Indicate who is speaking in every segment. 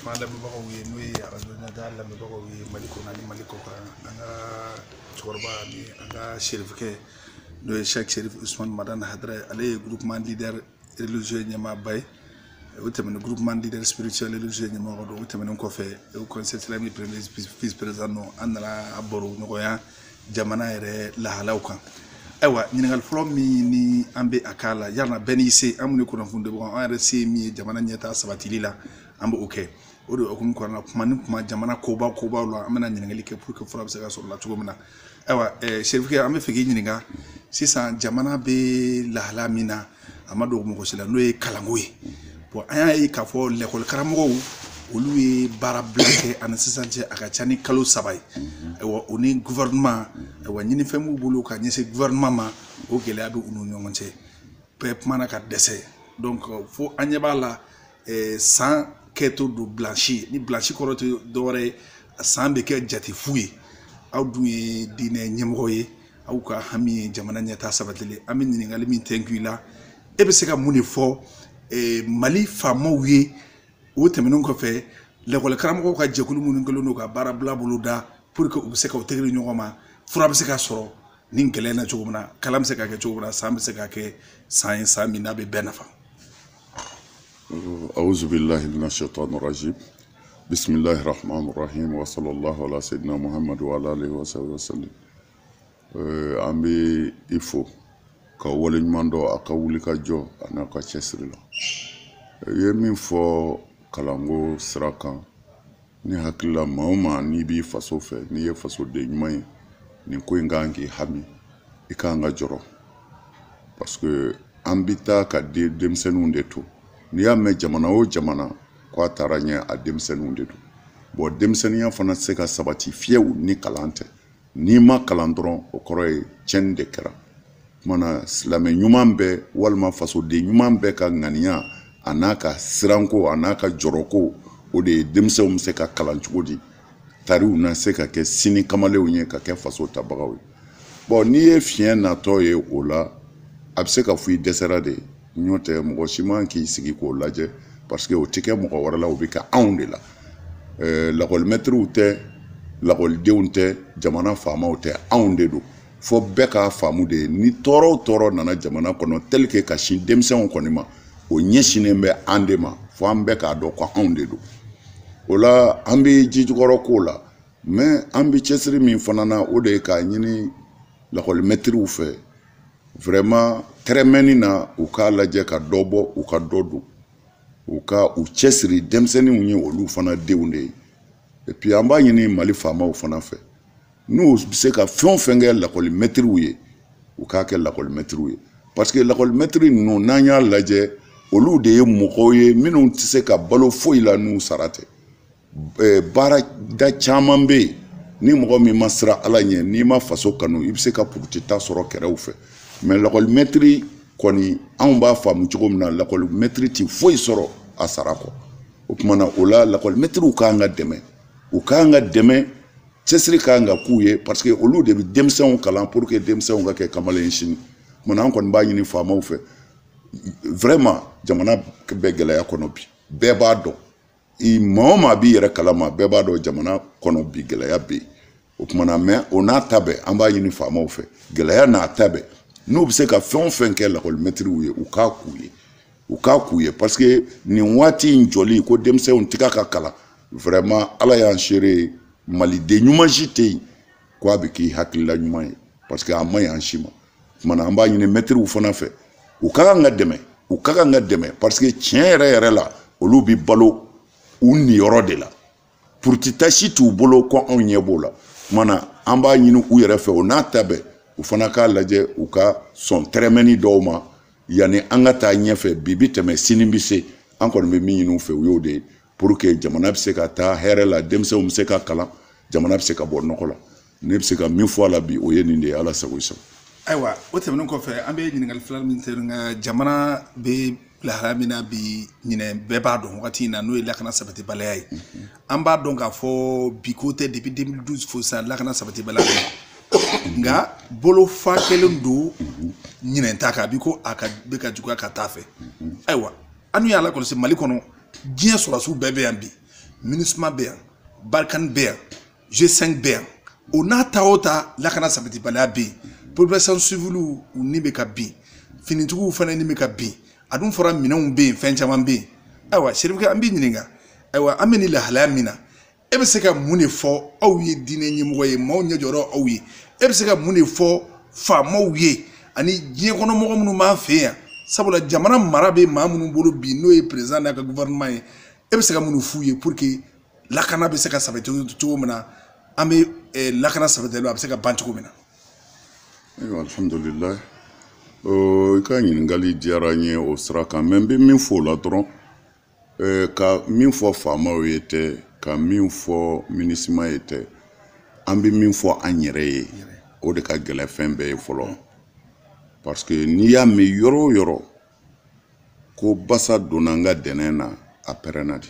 Speaker 1: ma la ba ko wi nuy arajo na da la ba ko wi maliko na ni maliko ka anga chorba ni anga Cherif ke do Cheikh Cherif Ousmane Madane Hadra ale groupement leader religieux nyama bay utemene groupement leader spirituel religieux nyama ko do utemene ko fe o conseil islamique premier vice président no andala aboru no ya jamana ere la halaukan ewa nyingal from ni ambe akala yarna benise amune ko funde bo en RC mi jamana nyeta sabatilila ambe okay odo okum ko na kuma jamana ko ba lo amana nyingali ke pour que fura se ga so la tugomna ewa Cherif ke ambe fegi nyinga sisa jamana be la halamina amado mo ko sila no e kalangoy bo aya e ka fo l'école karamo olu bara blaké an sisanje aka chani kalo sabay ewa oni gouvernement ewa nyini femu bulu ka nyese gouvernement ma o gele abi unu nyongonche pep manaka dese donc faut anyeba la sans keto do blanchi ni blanchi koroto dore sambe ke jati fuyi aw duye dine nyemroye aw ka hami jamana nyata sabatele amin ni ngali min tenkuila ebe se ka muni fo Mali famawi o temenon ko fe l'école karamo ka jekulu mun ngelo no ka bara bla buluda pour que o se ka o tegri nyoma fura be se ka soro ni ngele na jogumna kalam se ka ke jogumna sam se ka ke sain samina be benafa
Speaker 2: a'udhu billahi minash shaitanir rajim bismillahir rahmanir rahim wa sallallahu ala sayyidina muhammad wa ala alihi wa sahbihi wasallam ambi ifo ka wole nyando aka wuli ka jo anaka chesrila yemin fo kalango srakan ni hakila mauma ni bi faso fe ni ye faso de nyumay ni ko ngangi hami ikanga joro parce que ambita ka de demsenunde to ni ya me jamana o jamana ko taranya a demsenunde to bo demsenia fana se ka sabati fiew ni kalante ni ma kalandron o koroy chende kera mana slame nyumambe walma faso de nyumambe ka ngania anaka siranko anaka joroko o de demsewum se ka kalanchugodi tariu na se ka ke sini kamalew nye ka ke faso tabagawi bon ni e fien na toye ola abse ka fui desera de nyote mo shima ki sigi ko laje parce que o tike mo wara la obika aunde la la gol mettre ou te la gol deunte jamana fama o te aunde do fo beka famu de ni toro nana jamana kono tel que ka shin demsen konima o nyeshine mbe andema fo ambe ka do ko aunde do ola ambi jijugoro kola mais ambi chesri min fanana o de ka nyini la gol mettre ou fe vraiment très menina o ka laje ka dobo o ka dodo o ka o chesri demseni unye olu fana deunde et puis amba nyini mali fama o fana fe nous se ka fion fengel la kol metri ouye ou ka ke la kol metri ouye parce que la kol metri no nanya laje olu de mokoye minu tise ka balo foila nu sarate bara da chamambe ni mo mi masra alanye ni ma faso kanu ibse ka purtita soro kerew fe mais la kol metri koni an ba famu chigomna la kol metri ti foi soro asarako o kuma ola la kol metri u ka nga deme Chesri kanga kuye parce que olu de demsen kalan pour que demsen ga ke kamalen shin mona kon ba nyini fama ou fe vraiment jamana be gela ya kono bi be ba do I mama bi yere kalama be ba do jamana kono bi gela ya bi o kuma me ona tabe amba nyini fama ou fe gela ya na tabe no bi se ka fon ke la kol metri uye u ka kuye parce que ni wati njoli ko demsen tika ka kala vraiment ala ya chéri Mali de nyuma jite kwa biki hakila nyuma parce que amay anshima mana amba nyine mettre u fana fe u kaka nga deme parce que tien yere la olubi balo uni yoro de la pour titashi tu bolo ko on yebola mana amba nyine u yere fe o na tabe u fana ka laje u ka son tremeni doma yani angata nyefe bibi teme sinimbise encore me nyinu fe u yode pour que jamana bise ka ta here la demse se ka kala jamana bise ka bon nokola ne bise ka mi fois la bi o yeninde ala sagoisa
Speaker 1: aywa o temnon ko fe ambe nyingal flan min nga jamana be la haramina bi nyine be ba do wakati na no la kana sabati balay amba donc a fo bi côté depuis 2012 fo sa la kana sabati balay nga bolo fa kelundu nyine ntaka biko aka beka juka ka tafe aywa anu ya la ko se mali kono Dien sur la sous bébé ambi MINUSMA bɛ yan Barkhane bɛ yan G5 bɛ yan o n'a ta o ta lakana sabatibaliya bɛ yen population civile u ni bɛ ka bin finitigiw fana ni bɛ ka bin a dun fɔra minɛnw bɛ yen fɛn caman bɛ yen ayiwa Serifukɛ an b'i ɲininka ayiwa an bɛ nin lahalaya min na e bɛ se ka mun de fɔ aw ye diinɛ ɲɛmɔgɔ ye maaw ɲɛ jɔyɔrɔ aw ye e bɛ se ka mun de fɔ faamaw ye ani diɲɛ kɔnɔ mɔgɔ minnu b'an fɛ yan sabula jamana mara bɛ maa minnu bolo bi n'o ye président n'a ka gouvernement ye e bɛ se ka mun f'u ye pour que lakana bɛ se ka sabati cogo min na an bɛ lakana sabatili a bɛ se ka ban cogo min na.
Speaker 2: Ayiwa alhamdulilayi i ka ɲininkali diyara n ye o sira kan mɛ n bɛ min fɔ o la dɔrɔn ka min fɔ faamaw ye tɛ ka min fɔ MINUSMA ye tɛ an bɛ min fɔ an yɛrɛ ye o de ka gɛlɛn fɛn bɛɛ ye fɔlɔ parce que n'i y'a mɛn yɔrɔ o yɔrɔ ko basa donna n ka dɛnɛn na a pɛrɛnna de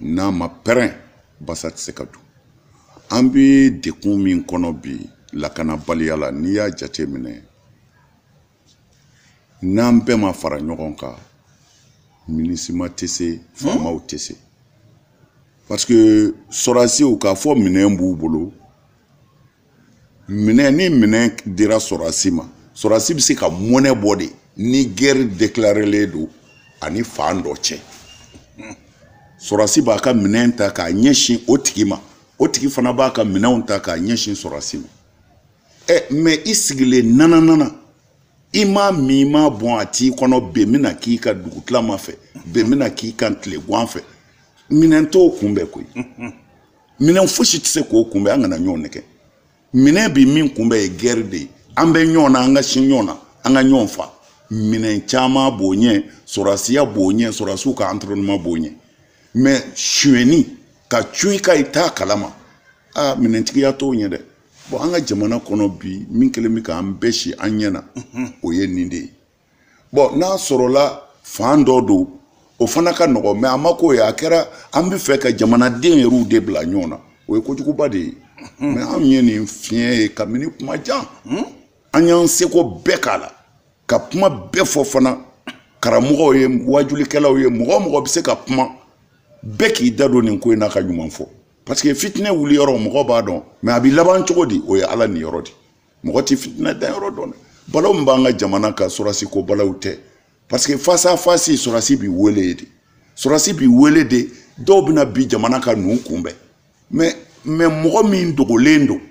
Speaker 2: n'a ma pɛrɛn basa tɛ se ka don an bɛ dekun min kɔnɔ bi lakanabaliya la n'i y'a jate minɛ n'an bɛɛ ma fara ɲɔgɔn kan MINUSMA tɛ se faamaw tɛ se parce que sɔrɔdasiw k'a fɔ minɛn b'u bolo ni minɛn dira sɔrɔdasi ma sɔrɔdasi bɛ se ka mɔnɛ bɔ de ni guerre déclarée don ani fan dɔ cɛ sɔrɔdasi b'a ka minɛn ta k'a ɲɛsin o tigi ma o tigi fana b'a ka minɛnw ta k'a ɲɛsin sɔrɔdasi ma mais i sigilen nana i m'a min i m'a bɔn a t'i kɔnɔ bɛn mina k'i ka dugutilama fɛ bɛn mina k'i kan tilegan fɛ minɛn t'o kunbɛn koyi minɛn fosi tɛ se k'o kunbɛn an kana ɲɔgɔn nɛgɛ minɛn bi min kunbɛn ye guerre de ye an bɛ ɲɔgɔn na an ka sin ɲɔgɔn na an ka ɲɔgɔn fa minɛn caman b'o ɲɛ sɔrɔdasiya b'o ɲɛ sɔrɔdasiw ka entraînement b'o ɲɛ mais suyɛnni ka cun i ka i t'a kalama minɛntigiya t'o ɲɛ dɛ bon an ka jamana kɔnɔ bi min kɛlen bɛ k'an bɛɛ si an ɲɛ na o ye nin de ye bon n'a sɔrɔla fan dɔ don o fana ka nɔgɔ mais a ma k'o ye a kɛra an bɛ fɛ ka jamanaden yɛrɛw de bila ɲɔgɔn na o ye kojuguba de ye mais anw ye nin fiɲɛ ye kabini kuma jan an y'an seko bɛɛ k'a la ka kuma bɛɛ fɔ fana karamɔgɔw ye wajulikɛlaw ye mɔgɔ o mɔgɔ bɛ se ka kuma bɛɛ k'i da don nin ko in na ka ɲuman fɔ parce que fitinɛ wuli yɔrɔ mɔgɔ b'a dɔn mais a bɛ laban cogo di o ye ala ni yɔrɔ de mɔgɔ tɛ fitinɛ dan yɔrɔ dɔn dɛ balaw min b'an ka jamana kan sɔrɔdasi ko balaw tɛ parce que face à face sɔrɔdasi b'i wele de sɔrɔdasi b'i wele de dɔw bɛna bi jamana ka n'u kunbɛn mais mɔgɔ min dogolen don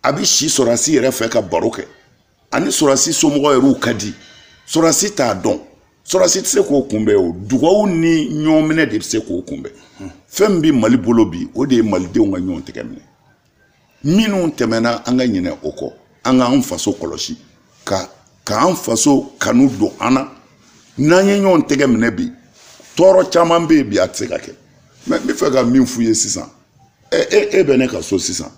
Speaker 2: a bɛ si sɔrɔdasi yɛrɛ fɛ ka baro kɛ ani sɔrɔdasi somɔgɔ yɛrɛw ka di sɔrɔdasi t'a dɔn sɔrɔdasi tɛ se k'o kunbɛn o dugawu ni ɲɔgɔn minɛ de bɛ se k'o kunbɛn fɛn min bɛ Mali bolo bi o de ye malidenw ka ɲɔgɔn tɛgɛ minɛ minnu tɛmɛna an ka ɲinɛ o kɔ an k'an faso kɔlɔsi k'an faso kanu don an na n'an ye ɲɔgɔn tɛgɛ minɛ bi tɔɔrɔ caman bɛ yen bi a tɛ se ka kɛ mais n bɛ fɛ ka min f'u ye sisan e bɛ ne ka so sisan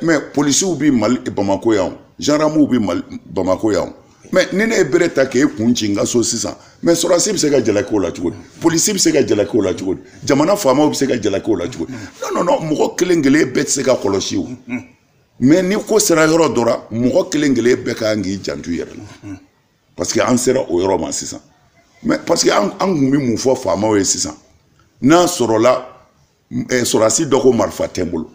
Speaker 2: mais polisiw bɛ Mali Bamako yan gendarmew bɛ Bamako yan mais ni ne ye bere ta k'e kun ci n ka so sisan mais sɔrɔdasi bɛ se ka jalaki o la cogo di polisi bɛ se ka jalaki o la cogo di jamana faamaw bɛ se ka jalaki o la cogo di non mɔgɔ kelen kelen bɛɛ tɛ se ka kɔlɔsi o mais ni ko sera yɔrɔ dɔ la mɔgɔ kelen kelen bɛɛ kan k'i janto i yɛrɛ la parce que an sera o yɔrɔ ma sisan mais parce que an kun bɛ mun fɔ faamaw ye sisan n'a sɔrɔla sɔrɔdasi dɔ ko marifa tɛ n bolo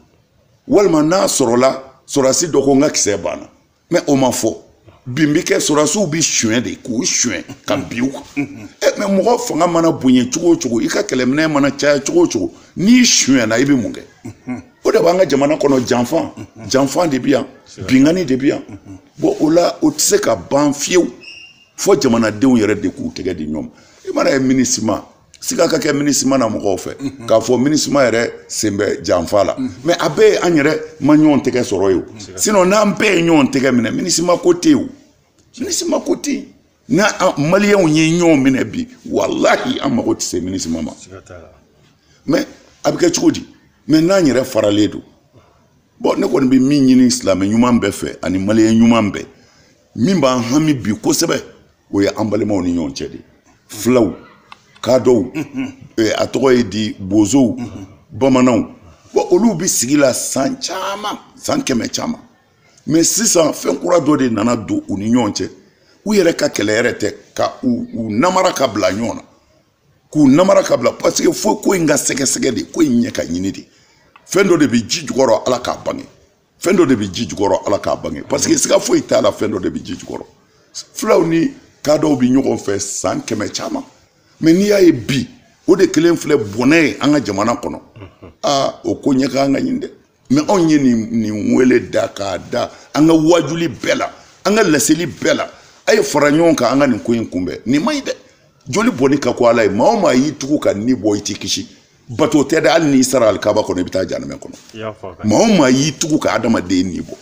Speaker 2: walima n'a sɔrɔla sɔrɔdasi dɔ ko n ka kisɛ banna mais o ma fɔ bin bɛ kɛ sɔrɔdasiw bɛ suɲɛ de k'u suɲɛ ka bin u kan mais mɔgɔ fanga mana bonya cogo o cogo i ka kɛlɛminɛ mana caya cogo o cogo n'i suɲɛna i bɛ mun kɛ o de b'an ka jamana kɔnɔ janfan de bɛ yan binkani de bɛ yan bon o la o tɛ se ka ban fiyewu fo jamanadenw yɛrɛ de k'u tɛgɛ di ɲɔgɔn ma i mana ye MINUSMA siga ka kɛ MINUSMA na mɔgɔw fɛ k'a fɔ MINUSMA yɛrɛ sen bɛ janfa la mais a bɛɛ an yɛrɛ ma ɲɔgɔn tɛgɛ sɔrɔ ye o sinon n'an bɛɛ ye ɲɔgɔn tɛgɛ minɛ MINUSMA ko tɛ yen o MINUSMA ko tɛ yen n'a maliyɛnw ye ɲɔgɔn minɛ bi walahi an mago tɛ se MINUSMA ma mais a bɛ kɛ cogo di mais n'an yɛrɛ faralen don bon ne kɔni bɛ min ɲini silamɛ ɲuman bɛɛ fɛ ani maliyɛn ɲuman bɛɛ min b'an hami bi kosɛbɛ o ye an balimaw ni ɲɔgɔn cɛ de filaw kadɔw a tɔgɔ ye di bozow bamananw bon olu bɛ sigi la san caman san kɛmɛ caman mais sisan fɛn kura dɔ de nana don u ni ɲɔgɔn cɛ u yɛrɛ ka kɛlɛ yɛrɛ tɛ ka u namara ka bila ɲɔgɔn na k'u namara ka bila parce que fo ko in ka sɛgɛsɛgɛ de ko in ɲɛ ka ɲini de fɛn dɔ de bɛ ji jukɔrɔ ala k'a bange fɛn dɔ de bɛ ji jukɔrɔ ala k'a bange parce que siga foyi t'a la fɛn dɔ de bɛ ji jukɔrɔ fulaw ni kadɔw bɛ ɲɔgɔn fɛ san 100 caman mais n'i y'a ye bi o de kelen filɛ bɔnɛ ye an ka jamana kɔnɔ o ko ɲɛ k'an ka ɲini dɛ mais anw ye nin wele da k'a da an ka wajuli bɛɛ la an ka laseli bɛɛ la a ye fara ɲɔgɔn kan an ka nin ko in kunbɛn nin man ɲi dɛ joli bɔnni ka ko ala ye maa o maa y'i tugu ka ni bɔ i t'i kisi bato tɛ dɛ hali n'i sara alikaba kɔnɔ i bɛ taa janamɛ kɔnɔ maa o maa y'i tugu ka adamaden ni bɔ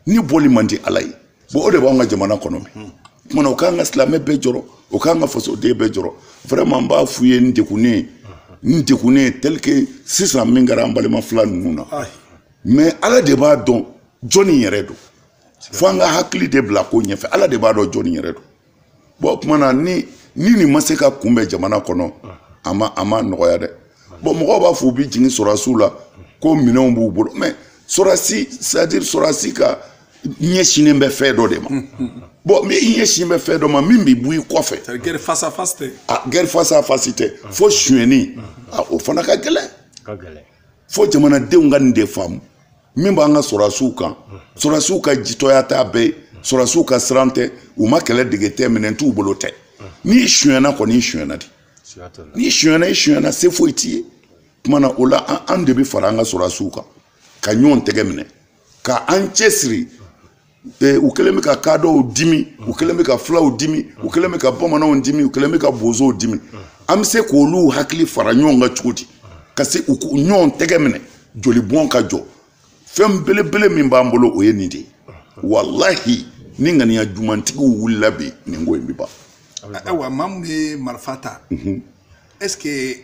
Speaker 2: ni bɔli man di ala ye bon o de b'an ka jamana kɔnɔ bi kumana o k'an ka silamɛ bɛɛ jɔrɔ o k'an ka fasoden bɛɛ jɔrɔ vraiment n b'a f'u ye n degunnen tel que sisan min kɛra an balima fila ninnu na mais ala de b'a dɔn jɔnni yɛrɛ don fo an ka hakili de bila ko ɲɛfɛ ala de b'a dɔn jɔnni yɛrɛ don bon kumana ni nin ma se ka kunbɛn jamana kɔnɔ a ma nɔgɔya dɛ bon mɔgɔw b'a fɔ u bɛ jigin sɔrɔdasiw la ko minɛnw b'u bolo mais sɔrɔdasi c'est-à-dire sɔrɔdasi ka ɲɛsinnen bɛ fɛn dɔ de ma bon mais i ɲɛsinnen bɛ fɛn dɔ ma min b'i bɔ i kɔfɛ
Speaker 1: guerre face à face tɛ
Speaker 2: guerre face à face tɛ fo suyɛnni o fana ka gɛlɛn fo jamanadenw ka nin de faamu min b'an ka sɔrɔdasiw kan sɔrɔdasiw ka jitɔya t'a bɛɛ ye sɔrɔdasiw ka siran tɛ u ma kɛlɛ dege tɛ minɛn t'u bolo tɛ n'i suyɛnna kɔni i suyɛnna de n'i suyɛnna i suyɛnna se foyi t'i ye kumana o la an de bɛ fara an ka sɔrɔdasiw kan ka ɲɔgɔn tɛgɛ minɛ ka an cɛsiri u kɛlen bɛ ka kadɔw dimi u kɛlen bɛ ka filaw dimi u kɛlen bɛ ka bamananw dimi u kɛlen bɛ ka bozow dimi an bɛ se k'olu hakili fara ɲɔgɔn kan cogo di ka se u ɲɔgɔn tɛgɛ minɛ joli bɔn ka jɔ fɛn belebele min b'an bolo o ye nin de ye walahi ni ŋaniya jumantigiw wulila bi nin ko in bɛ ban
Speaker 1: ayiwa maa min bɛ marifa ta est ce que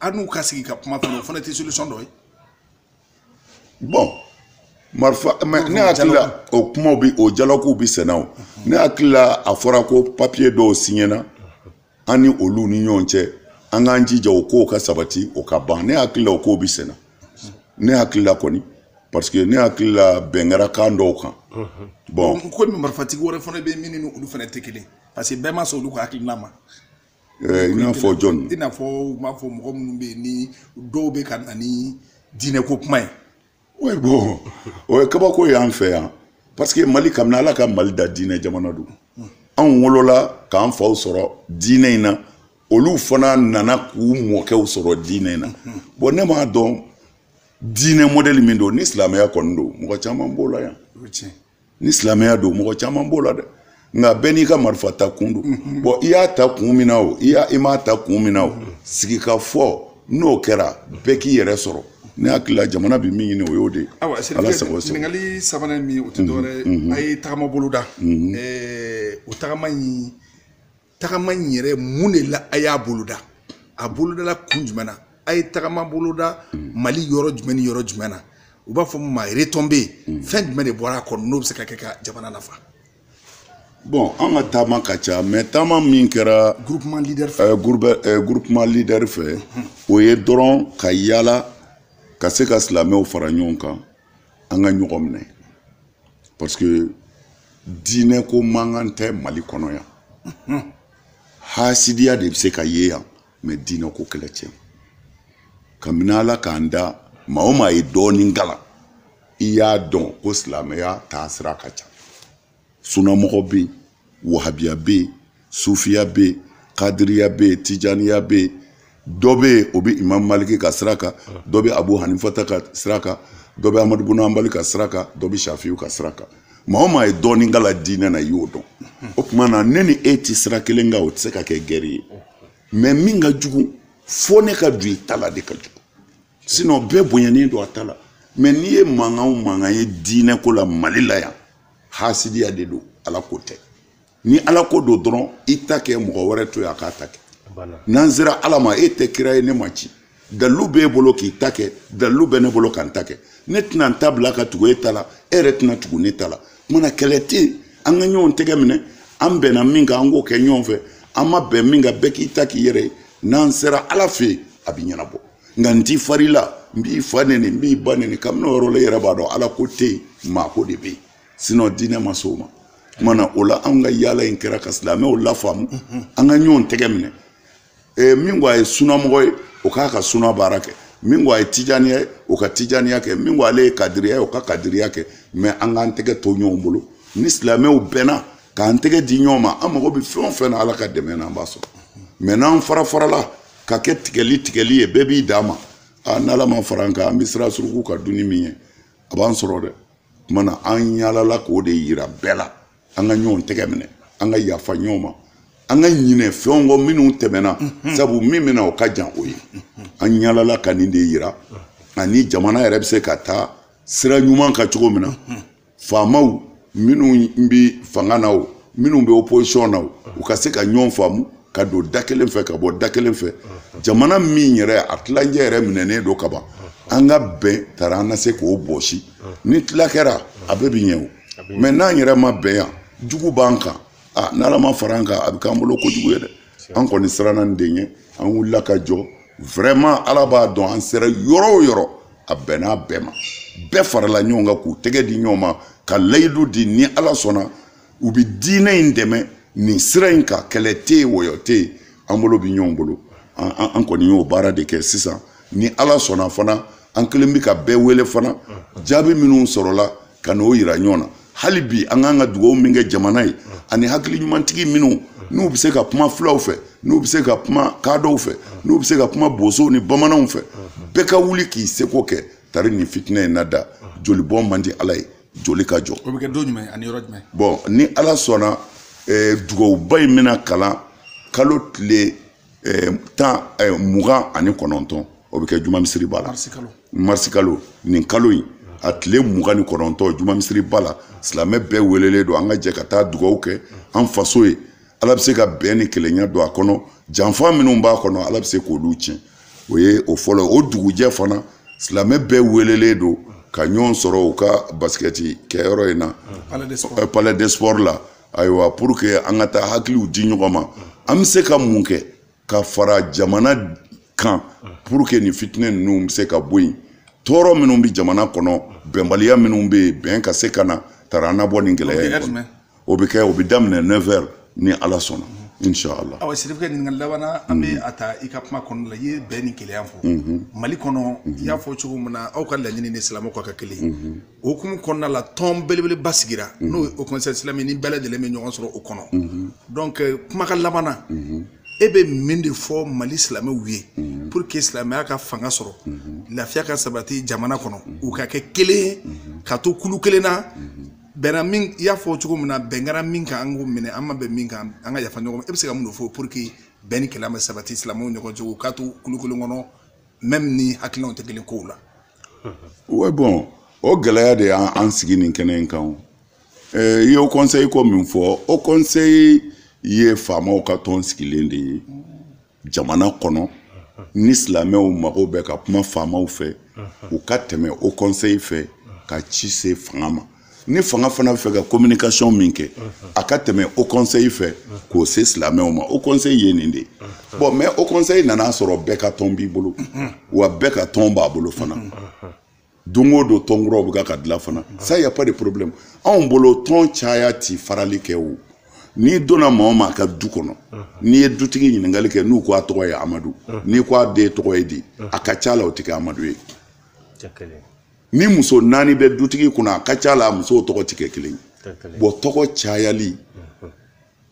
Speaker 1: an n'u ka sigi ka kuma fana o fana tɛ solution dɔ ye
Speaker 2: bon marifa mais ne hakili la o kumaw bi o dialogues bi senna o ne hakili la a fɔra ko papier dɔw signena an ni olu ni ɲɔgɔn cɛ an k'an jija o kow ka sabati o ka ban ne hakili la o kow bi senna ne hakili la kɔni parce que ne hakili la bɛn kɛra kan dɔw kan bon
Speaker 1: ko min marifatigi wɛrɛ fana bɛ min ni olu fana tɛ kelen parce que bɛɛ ma sɔn olu ka hakilina ma
Speaker 2: i n'a fɔ jɔn
Speaker 1: i n'a fɔ u b'a fɔ mɔgɔ minnu bɛ yen ni dɔw bɛ ka na ni diinɛko kuma ye
Speaker 2: oui bon o ye kabako ye an fɛ yan parce que mali kabini ala ka mali da diinɛ jamana don anw wolola k'an faw sɔrɔ diinɛ in na olu fana nana k'u mɔkɛw sɔrɔ diinɛ in na bon ne m'a dɔn diinɛ modèle min don ni silamɛya kɔni don mɔgɔ caman b'o la yan ni silamɛya don mɔgɔ caman b'o la dɛ nka bɛɛ n'i ka marifa ta kun don bon i y'a ta kun min na o i m'a ta kun min na o sigi ka fɔ n'o kɛra bɛɛ k'i yɛrɛ sɔrɔ ne hakili la jamana bɛ min ɲini o y'o de ye
Speaker 1: ala sago sago ɲininkali sabanan min o tɛ dɔwɛrɛ a ye tagama bolo da o tagama in yɛrɛ mun de la a y'a boloda a bolodala kun jumɛn na a ye tagama boloda mali yɔrɔ jumɛn ni yɔrɔ jumɛn na u b'a fɔ min ma retombe fɛn jumɛn de bɔra a kɔnɔ n'o bɛ se ka kɛ ka jamana nafa
Speaker 2: bon an ka taama ka ca mais taama min kɛra
Speaker 1: groupement leader fɛ
Speaker 2: groupement leader fɛ o ye dɔrɔn ka yala ka se ka silamɛw fara ɲɔgɔn kan an ka ɲɔgɔn minɛ parce que diinɛ ko mankan tɛ mali kɔnɔ yan hasidiya de bɛ se ka ye yan mais diinɛ ko kɛlɛ tiɲɛ kabini ala k'an da maa o maa ye dɔɔnin kalan i y'a dɔn ko silamɛya taasira ka ca sunamɔgɔ bɛ yen wahabiya bɛ yen sufiya bɛ yen kadiriya bɛ yen tijaniya bɛ yen dɔ bɛ yen o bɛ imam maliki ka sira kan dɔ bɛ abu hanifata ka sira kan dɔ bɛ amadu bun hanbali ka sira kan dɔ bɛ shafiyu ka sira kan maa o maa ye dɔɔnin kala diinɛ na i y'o dɔn o tuma na ne ni e tɛ sira kelen kan o tɛ se ka kɛ gɛri ye mais min ka jugu fo ne ka don i ta la de ka jugu sinon bɛɛ bonyalen don a ta la mais n'i ye mankan o mankan ye diinɛ ko la mali la yan hasidiya de don ala ko tɛ ni ala ko don dɔrɔn i ta kɛ mɔgɔ wɛrɛ to yen a k'a ta kɛ n'an sera ala ma e tɛ kira ye ne ma ci dalilu b'e bolo k'i ta kɛ dalilu bɛ ne bolo ka n ta kɛ ne tɛna n ta bila ka tugu e ta la e yɛrɛ tɛna tugu ne ta la kumana kɛlɛ tɛ yen an ka ɲɔgɔn tɛgɛ minɛ an bɛnna min kan an k'o kɛ ɲɔgɔn fɛ an ma bɛn min kan bɛɛ k'i ta k'i yɛrɛ ye n'an sera ala fɛ yen a bɛ ɲɛnabɔ nka n t'i fari la n b'i fa nɛni n b'i ba nɛni kabini o yɔrɔ la i yɛrɛ b'a dɔn ala ko tɛ yen maa ko de bɛ yen sinon diinɛ ma s'o ma kumana o la an ka yaala in kɛra ka silamɛw lafaamu an ka ɲɔgɔn tɛgɛ minɛ min ko a ye sunamɔgɔ ye o k'a ka suna baara kɛ min ko a ye tijaniya ye o ka tijaniya kɛ min ko ale ye kadiriya ye o ka kadiriya kɛ mais an k'an tɛgɛ to ɲɔgɔn bolo ni silamɛw bɛnna k'an tɛgɛ di ɲɔgɔn ma an mago bɛ fɛn o fɛn na ala ka dɛmɛ na an b'a sɔrɔ mais n'an fara-farala ka kɛ tigɛli ye bɛɛ b'i d'a ma n'ala ma fara an kan an bɛ sira suruku ka dun ni min ye a b'an sɔrɔ dɛ tuma na an yalala k'o de yira bɛɛ la an ka ɲɔgɔn tɛgɛ minɛ an ka yafa ɲɔgɔn ma an ka ɲinɛ fɛnw kɔ minnu tɛmɛna sabu min bɛna o ka jan o ye an yalala ka nin de yira ani jamana yɛrɛ bɛ se ka taa sira ɲuman kan cogo min na faamaw minnu bɛ fanga na o minnu bɛ opposition na o u ka se ka ɲɔgɔn faamu ka don da kelen fɛ ka bɔ da kelen fɛ jamana min yɛrɛ a tilancɛ yɛrɛ minɛnen don ka ban an ka bɛn taara an na se k'o bɔsi ni tila kɛra a bɛɛ bɛ ɲɛ o mais n'an yɛrɛ ma bɛn yan jugu b'an kan n'ala ma fara an kan a bɛ k'an bolo kojugu ye dɛ an kɔni siranna nin de ɲɛ an wulila ka jɔ vraiment ala b'a dɔn an sera yɔrɔ o yɔrɔ a bɛnna bɛɛ ma bɛɛ farala ɲɔgɔn kan k'u tɛgɛ di ɲɔgɔn ma ka layidu di ni ala sɔnna u bɛ diinɛ in dɛmɛ nin sira in kan kɛlɛ tɛ yen wɔyɔ tɛ yen an bolo bɛ ɲɔgɔn bolo an kɔni y'o baara de kɛ sisan ni ala sɔnna fana an kelen bɛ ka bɛɛ wele fana jaabi minnu sɔrɔla ka n'o yira ɲɔgɔn na hali bi an k'an ka dugawu min kɛ jamana ye ani hakili ɲumantigi minnu n'u bɛ se ka kuma filaw fɛ n'u bɛ se ka kuma kaadɔw fɛ n'u bɛ se ka kuma bozow ni bamananw fɛ bɛɛ ka wuli k'i seko kɛ tari nin fitinɛ in nada joli bɔn man di ala ye joli ka jɔ.
Speaker 1: O bɛ kɛ don jumɛn ani yɔrɔ jumɛn.
Speaker 2: bon ni ala sɔnna dugawuba in bɛna kalan kalo tile 29 o bɛ kɛ juma misiri ba la. marisi kalo nin kalo in a tile 29 juma misiri ba la silamɛ bɛɛ welelen don an ka jɛ ka taa dugawu kɛ an faso ye ala bɛ se ka bɛn ni kelenya don a kɔnɔ janfa minnu b'a kɔnɔ ala bɛ se k'olu tiɲɛ o ye o fɔlɔ o dugujɛ fana silamɛ bɛɛ welelen don ka ɲɔgɔn sɔrɔ u ka basikɛti kɛyɔrɔ in na palais des sports la ayiwa pour que an ka taa hakiliw di ɲɔgɔn ma an bɛ se ka mun kɛ ka fara jamana kan pour que nin fitinɛ ninnu bɛ se ka bɔ yen tɔɔrɔ minnu bɛ jamana kɔnɔ bɛnbaliya minnu bɛ yen bɛn ka se ka na tara an na bɔ nin gɛlɛya in kɔnɔ o bɛ kɛ o bɛ daminɛ 9h ni ala sɔnna inshallah.
Speaker 1: awa sirifukɛ ɲininkali labanna an bɛ a ta i ka kuma kɔnɔ la i ye bɛn ni keleya fɔ mali kɔnɔ i y'a fɔ cogo min na aw ka laɲini ni silamɛw ka kelen o hukumu kɔnɔna la tɔn belebeleba sigira n'o ye o conseil islamique ni bɛɛ lajɛlen bɛ ɲɔgɔn sɔrɔ o kɔnɔ donc kumakan labanna e bɛ min de fɔ mali silamɛw ye pour que silamɛya ka fanga sɔrɔ lafiya ka sabati jamana kɔnɔ u ka kɛ kelen ye ka to kulu kelen na bɛnna min i y'a fɔ cogo min na bɛn kɛra min kan an k'o minɛ an ma bɛn min kan an ka yafa ɲɔgɔn ma e bɛ se ka mun de fɔ pour que bɛn ni kɛlɛ ma sabati silamɛw ɲɔgɔn cogo k'a to kulu kelen kɔnɔ même ni hakilinaw tɛ kelen kow la.
Speaker 2: ouais bon o gɛlɛya de y'an sigi nin kɛnɛ in kan i y'o conseil ko min fɔ o conseil ye faamaw ka tɔn sigilen de ye jamana kɔnɔ ni silamɛw mago bɛ ka kuma faamaw fɛ u ka tɛmɛ o conseil fɛ ka ci se fanga ma ni fanga fana fɛ ka communication min kɛ a ka tɛmɛ o conseil fɛ k'o se silamɛw ma o conseil ye nin de bon mais o conseil nana sɔrɔ bɛɛ ka tɔn b'i bolo wa bɛɛ ka tɔn b'a bolo fana don o don tɔn kuraw bɛ ka dilan fana ça y a pas de problème anw bolo tɔn caya ti farali kɛ o n'i donna maa o maa ka du kɔnɔ n'i ye dutigi ɲininkali kɛ n'u ko a tɔgɔ ye amadu n'i ko a den tɔgɔ ye di a ka ca la o tɛ kɛ amadu ye ni muso 4 bɛ dutigi kunna a ka ca la musow tɔgɔ tɛ kɛ kelen ye bon tɔgɔ cayali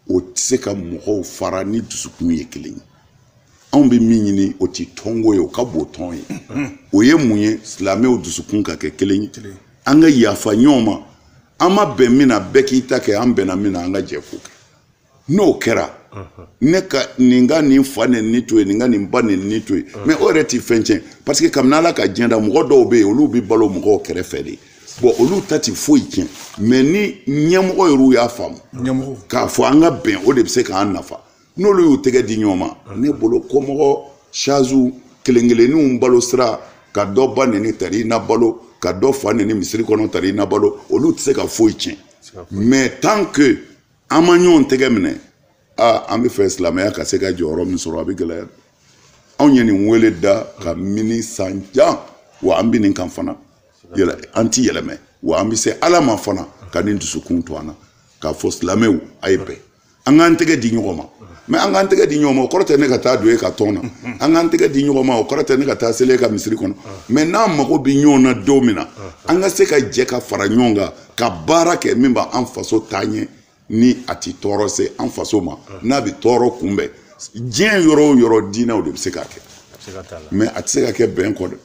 Speaker 2: o tɛ se ka mɔgɔw fara ni dusukun ye kelen ye anw bɛ min ɲini o tɛ tɔnko ye o ka bon tɔn ye o ye mun ye silamɛw dusukun ka kɛ kelen ye an ka yafa ɲɔgɔn ma an ma bɛn min na bɛɛ k'i ta kɛ an bɛnna min na an ka jɛ k'o kɛ n'o kɛra ne ka nin ka nin fa nin to ye nin ka nin ba nin to ye mais o yɛrɛ tɛ fɛn tiɲɛ parce que kabini ala ka diɲɛ da mɔgɔ dɔw bɛ yen olu bɛ balo mɔgɔw kɛrɛfɛ de bon olu ta tɛ foyi tiɲɛ mais ni ɲɛmɔgɔ yɛrɛ y'a faamu k'a fɔ an ka bɛn o de bɛ se k'an nafa n'olu y'u tɛgɛ di ɲɔgɔn ma ne bolo kɔmɔgɔ sazu kelen-kelenninw balo sira ka dɔ ba nin tari i na balo ka dɔ fa nin misiri kɔnɔ tari i na balo olu tɛ se ka foyi tiɲɛ mais tant que an ma ɲɔgɔn tɛgɛ minɛ an bɛ fɛ silamɛya ka se ka jɔyɔrɔ min sɔrɔ a bɛ gɛlɛya anw ye nin wele da ka mini san jan wa an bɛ nin kan fana an ti yɛlɛmɛ wa an bɛ se ala ma fana ka nin dusukun to an na k'a fɔ silamɛw a ye bɛn an k'an tɛgɛ di ɲɔgɔn ma mais an k'an tɛgɛ di ɲɔgɔn ma o kɔrɔ tɛ ne ka taa don e ka tɔn na an k'an tɛgɛ di ɲɔgɔn ma o kɔrɔ tɛ ne ka taa seli e ka misiri kɔnɔ mais n'an mago bɛ ɲɔgɔn na don min na an ka se ka jɛ ka fara ɲɔgɔn kan ka baara kɛ min b'an faso taa ɲɛ ni a ti tɔɔrɔ se an faso ma n'a bɛ tɔɔrɔ kunbɛn diɲɛ yɔrɔ o yɔrɔ diinɛw de bɛ se k'a kɛ mais a tɛ se ka kɛ bɛn kɔ dɛ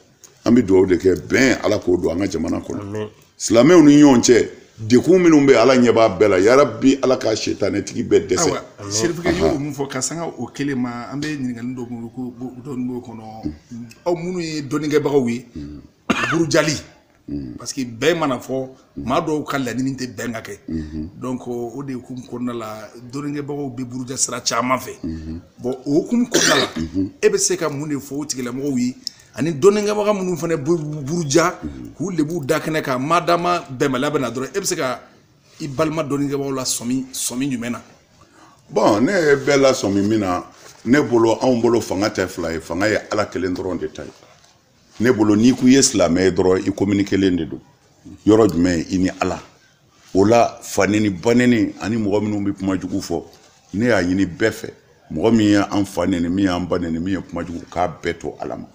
Speaker 2: an bɛ dugawu de kɛ bɛn ala k'o don an ka jamana kɔnɔ silamɛw ni ɲɔgɔn cɛ dekun minnu bɛ ala ɲɛ b'a bɛɛ la yarabi ala ka setanɛtigi bɛɛ dɛsɛ
Speaker 1: serifukɛ y'o mun fɔ ka sanga o kelen ma an bɛ ɲininkali dɔ b'o kɔnɔ aw minnu ye dɔnnikɛbagaw ye burujali parce que bɛn mana fɔ maa dɔw ka laɲini tɛ bɛn ka kɛ donc o de hukumu kɔnɔna la dɔnnikɛbagaw bɛ buruja sira caman fɛ bon o hukumu kɔnɔna la e bɛ se ka mun de fɔ o tigilamɔgɔw ye ani dɔnnikɛbaga minnu fana buruja k'u lebu da kɛnɛ kan madama bɛnbaliya bɛ na dɔrɔn e bɛ se ka i balima dɔnnikɛbagaw la sɔmi jumɛn na
Speaker 2: bon ne ye bɛɛ la sɔmi min na ne bolo anw bolo fanga tɛ fila ye fanga ye ala kelen dɔrɔn de ta ye ne bolo n'i ko i ye silamɛ ye dɔrɔn i komini kelen de don yɔrɔ jumɛn i ni ala o la faneni baneni ani mɔgɔ minnu bɛ kuma jugu fɔ ne y'a ɲini bɛɛ fɛ mɔgɔ min y'an fa neni min y'an ba neni min ye kuma jugu k'a bɛɛ to ala ma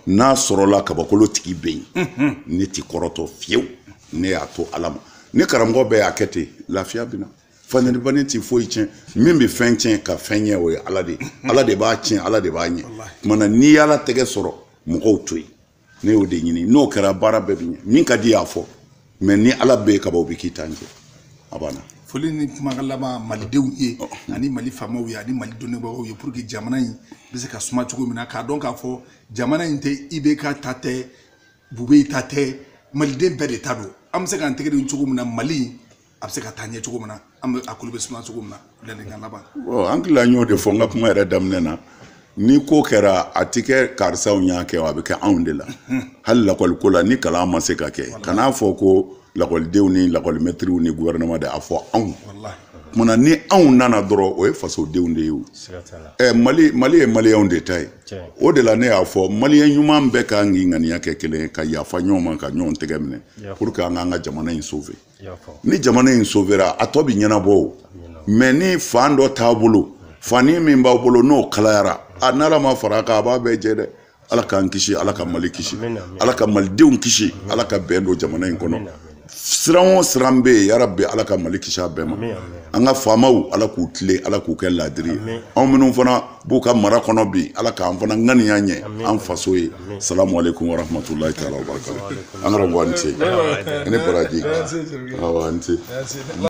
Speaker 2: n'a sɔrɔla kabakolo tigi bɛ yen ne ti kɔrɔtɔ fiyewu ne y'a to ala ma ni karamɔgɔ bɛɛ y'a kɛ ten lafiya bɛ na faneni baneni ti foyi tiɲɛ min bɛ fɛn tiɲɛ ka fɛn ɲɛ o ye ala de ala de b'a tiɲɛ ala de b'a ɲɛ kumana n'i y'ala tɛgɛ sɔrɔ mɔgɔw to yen ne y'o de ɲini n'o kɛra baara bɛɛ bɛ ɲɛ min ka di y'a fɔ mais ni ala bɛ kabaw bɛ k'i ta ɲɛ a banna
Speaker 1: foli ni kumakan laban malidenw ye ani mali faamaw ye ani mali dɔnnibagaw ye pour que jamana in bɛ se ka suma cogo min na k'a dɔn k'a fɔ jamana in tɛ IBK ta tɛ Bube ta tɛ maliden bɛɛ de ta don an bɛ se k'an tɛgɛ di cogo min na Mali a bɛ se ka taa ɲɛ cogo min na an bɛ a kolo bɛ suma cogo min na ladilikan laban.
Speaker 2: an hakili la n y'o de fɔ n ka kuma yɛrɛ daminɛ na ni ko kɛra a ti kɛ karisaw y'a kɛ a bɛ kɛ anw de la hali lakɔliko la ni kalan ma se ka kɛ kan'a fɔ ko lakɔlidenw ni lakɔlimɛtiriw ni gouvernement de a fɔ anw kumana ni anw nana dɔrɔn o ye fasodenw de ye o Mali ye maliyɛnw de ta ye o de la ne y'a fɔ maliyɛn ɲuman bɛɛ kan k'i ŋaniya kɛ kelen ye ka yafa ɲɔgɔn ma ka ɲɔgɔn tɛgɛ minɛ pour que an k'an ka jamana in sauver ni jamana in sauvera a tɔ bɛ ɲɛnabɔ o mais ni fan dɔ t'a bolo fani min b'aw bolo n'o kalayara n'ala ma fara a kan a b'a bɛɛ jɛ dɛ ala k'an kisi ala ka Mali kisi ala ka malidenw kisi ala ka bɛn don jamana in kɔnɔ siran o siran bɛ yen yarabi ala ka Mali kisi a bɛɛ ma an ka faamaw ala k'u tile ala k'u kɛ laadiri ye anw minnu fana b'u ka mara kɔnɔ bi ala k'an fana ŋaniya ɲɛ an faso ye salamu aleykum wa rahmatulahi taala wa barakatuh an ka bɔ an ce ne baraji awɔ an ce